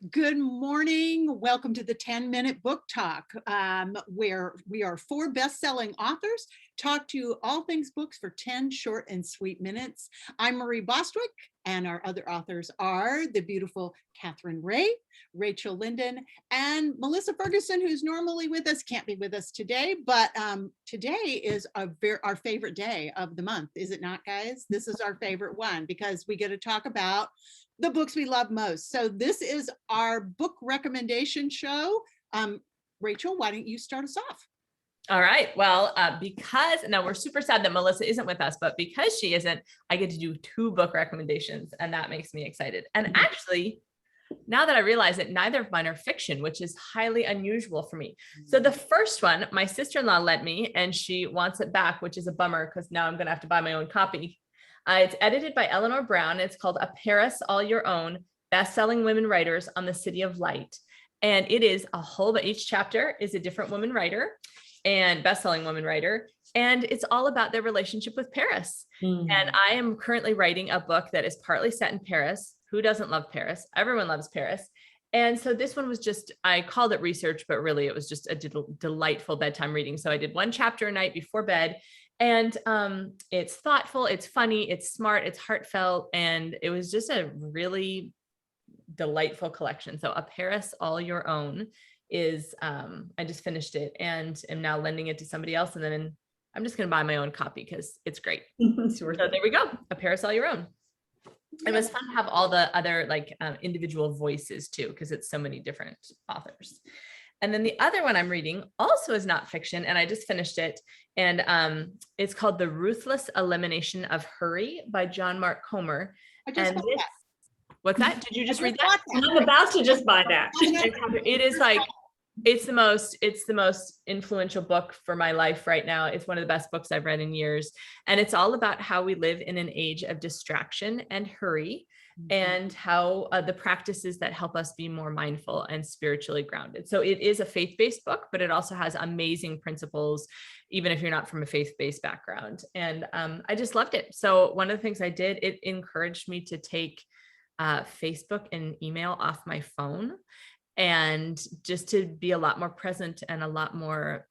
Good morning. Welcome to the 10-minute book talk, where we are four best-selling authors talk to you all things books for 10 short and sweet minutes. I'm Marie Bostwick, and our other authors are the beautiful Katherine Reay, Rachel Linden, and Melissa Ferguson, who's normally with us, can't be with us today, but today is our favorite day of the month, is it not, guys? This is our favorite one because we get to talk about the books we love most. So this is our book recommendation show. Rachel, why don't you start us off? All right. Well, now we're super sad that Melissa isn't with us, but because she isn't, I get to do two book recommendations, and that makes me excited. And actually, now that I realize it, neither of mine are fiction, which is highly unusual for me. So the first one, my sister-in-law lent me, and she wants it back, which is a bummer because now I'm going to have to buy my own copy. It's edited by Eleanor Brown. It's called A Paris All Your Own, Best-Selling Women Writers on the City of Light. And it is each chapter is a different woman writer and best-selling woman writer. And it's all about their relationship with Paris. Mm-hmm. And I am currently writing a book that is partly set in Paris. Who doesn't love Paris? Everyone loves Paris. And so this one was I called it research, but really it was just a delightful bedtime reading. So I did one chapter a night before bed. And it's thoughtful, it's funny, it's smart, it's heartfelt, and it was just a really delightful collection. So A Paris All Your Own is, I just finished it and am now lending it to somebody else. And then I'm just going to buy my own copy because it's great. So there we go. A Paris All Your Own. It was fun to have all the other individual voices too, because it's so many different authors. And then the other one I'm reading also is not fiction, and I just finished it. And it's called The Ruthless Elimination of Hurry by John Mark Comer. What's that? Did you just read that? I'm about to just buy that. It is it's the most influential book for my life right now. It's one of the best books I've read in years. And it's all about how we live in an age of distraction and hurry, and how the practices that help us be more mindful and spiritually grounded. So it is a faith-based book, but it also has amazing principles, even if you're not from a faith-based background. And I just loved it. So one of the things I did, it encouraged me to take Facebook and email off my phone, and just to be a lot more present and a lot more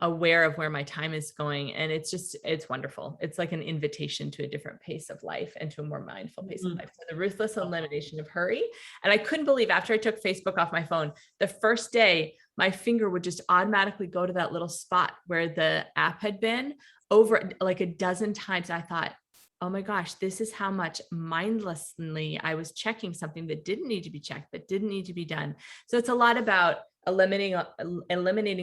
aware of where my time is going. And it's wonderful. It's like an invitation to a different pace of life and to a more mindful pace of life. So The Ruthless Elimination of Hurry. And I couldn't believe, after I took Facebook off my phone, the first day, my finger would just automatically go to that little spot where the app had been over like a dozen times. I thought, oh my gosh, this is how much mindlessly I was checking something that didn't need to be checked, that didn't need to be done. So it's a lot about eliminating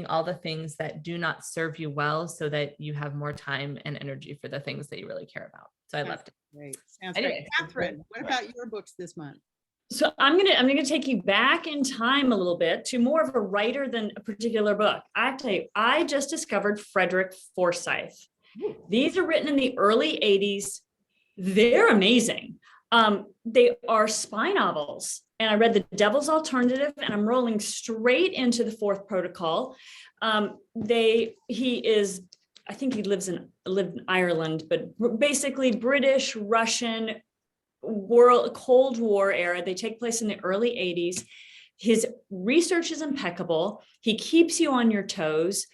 all the things that do not serve you well, so that you have more time and energy for the things that you really care about. So I loved it. Great. Sounds great. Katherine, what about your books this month? So I'm gonna take you back in time a little bit to more of a writer than a particular book. I have to tell you, I just discovered Frederick Forsyth. These are written in the early 80s. They're amazing. They are spy novels. And I read The Devil's Alternative, and I'm rolling straight into The Fourth Protocol. I think he lived in Ireland, but basically British, Russian, Cold War era. They take place in the early 80s. His research is impeccable. He keeps you on your toes.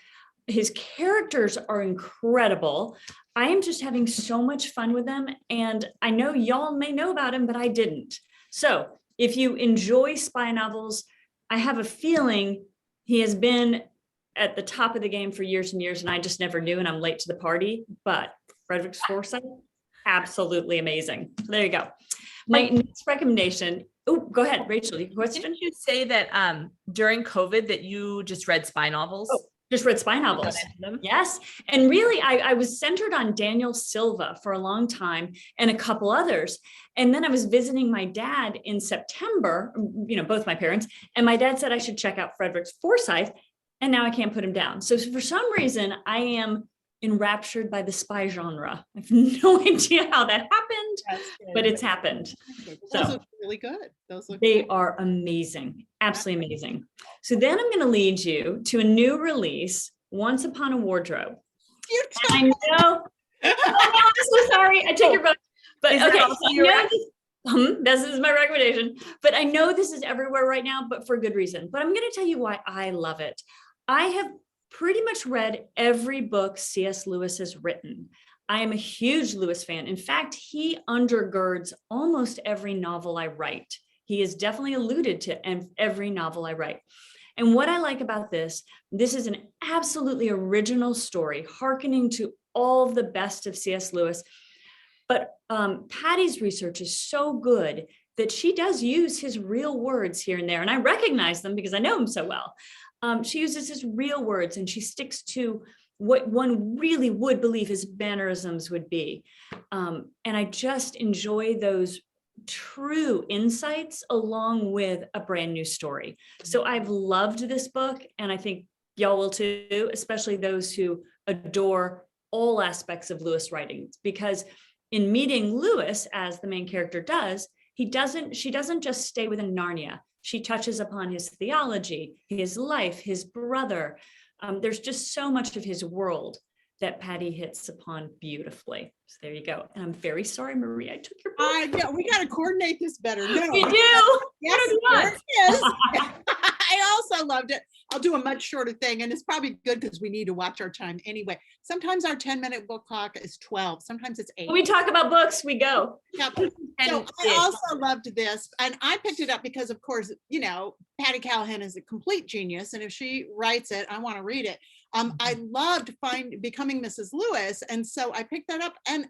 His characters are incredible. I am just having so much fun with them. And I know y'all may know about him, but I didn't. So if you enjoy spy novels, I have a feeling he has been at the top of the game for years and years, and I just never knew, and I'm late to the party. But Frederick Forsyth, absolutely amazing. So there you go. My next recommendation. Oh, go ahead, Rachel. Your question? Didn't you say that during COVID that you just read spy novels? Oh. Just read spy novels. Yes. And really, I was centered on Daniel Silva for a long time and a couple others. And then I was visiting my dad in September, both my parents, and my dad said I should check out Frederick Forsyth, and now I can't put him down. So for some reason, I am enraptured by the spy genre. I have no idea how that happened, but it's happened. Those look really good. They are amazing, absolutely amazing. So then I'm going to lead you to a new release, Once Upon a Wardrobe. I know. Oh, no, I'm so sorry. I take your vote. But okay, This is my recommendation, but I know this is everywhere right now, but for good reason. But I'm going to tell you why I love it. I have pretty much read every book C.S. Lewis has written. I am a huge Lewis fan. In fact, he undergirds almost every novel I write. He is definitely alluded to every novel I write. And what I like about this is an absolutely original story, hearkening to all of the best of C.S. Lewis. But Patty's research is so good that she does use his real words here and there. And I recognize them because I know him so well. She uses his real words and she sticks to what one really would believe his mannerisms would be. And I just enjoy those true insights along with a brand new story. So I've loved this book, and I think y'all will too, especially those who adore all aspects of Lewis writings, because in meeting Lewis, as the main character does, she doesn't just stay within Narnia. She touches upon his theology, his life, his brother. There's just so much of his world that Patty hits upon beautifully. So there you go. And I'm very sorry, Marie, I took your book. I know, we got to coordinate this better. No, We do. yes, What there it is. I also loved it. I'll do a much shorter thing, and it's probably good because we need to watch our time anyway. Sometimes our 10-minute book clock is 12. Sometimes it's 8. When we talk about books, we go. Yeah. So I also loved this, and I picked it up because, of course, you know, Patty Callahan is a complete genius, and if she writes it, I want to read it. I loved Becoming Mrs. Lewis, and so I picked that up, and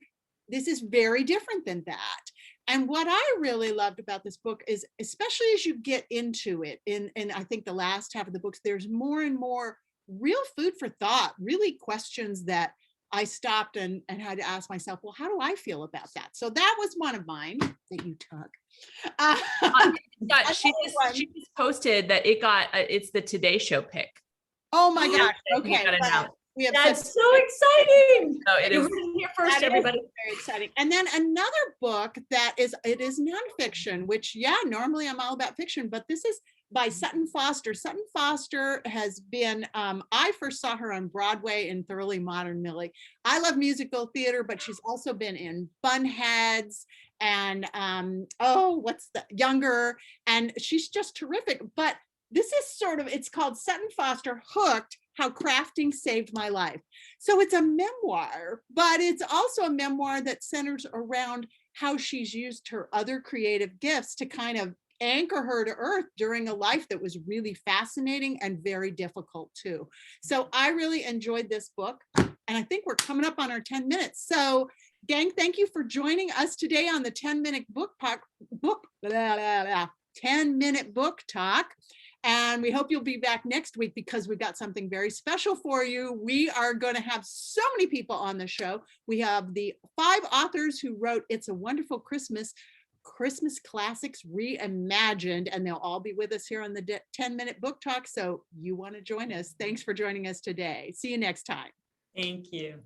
this is very different than that. And what I really loved about this book is, especially as you get into it, in I think the last half of the books, there's more and more real food for thought, really questions that I stopped and had to ask myself, well, how do I feel about that? So that was one of mine that you took. She just posted that it's the Today Show pick. Oh my gosh. Okay. We have That's so exciting. So it is here first, everybody. Very exciting. And then another book that is nonfiction, which, yeah, normally I'm all about fiction, but this is by Sutton Foster. Sutton Foster has been, I first saw her on Broadway in Thoroughly Modern Millie. I love musical theater, but she's also been in Bunheads and Younger, and she's just terrific. But this is it's called Sutton Foster Hooked: How Crafting Saved My Life. So it's a memoir, but it's also a memoir that centers around how she's used her other creative gifts to kind of anchor her to earth during a life that was really fascinating and very difficult too. So I really enjoyed this book, and I think we're coming up on our 10 minutes. So gang, thank you for joining us today on the 10-minute book 10-minute book talk. And we hope you'll be back next week because we've got something very special for you. We are going to have so many people on the show. We have the 5 authors who wrote It's a Wonderful Christmas Classics Reimagined, and they'll all be with us here on the 10-minute book talk. So you want to join us. Thanks for joining us today. See you next time. Thank you.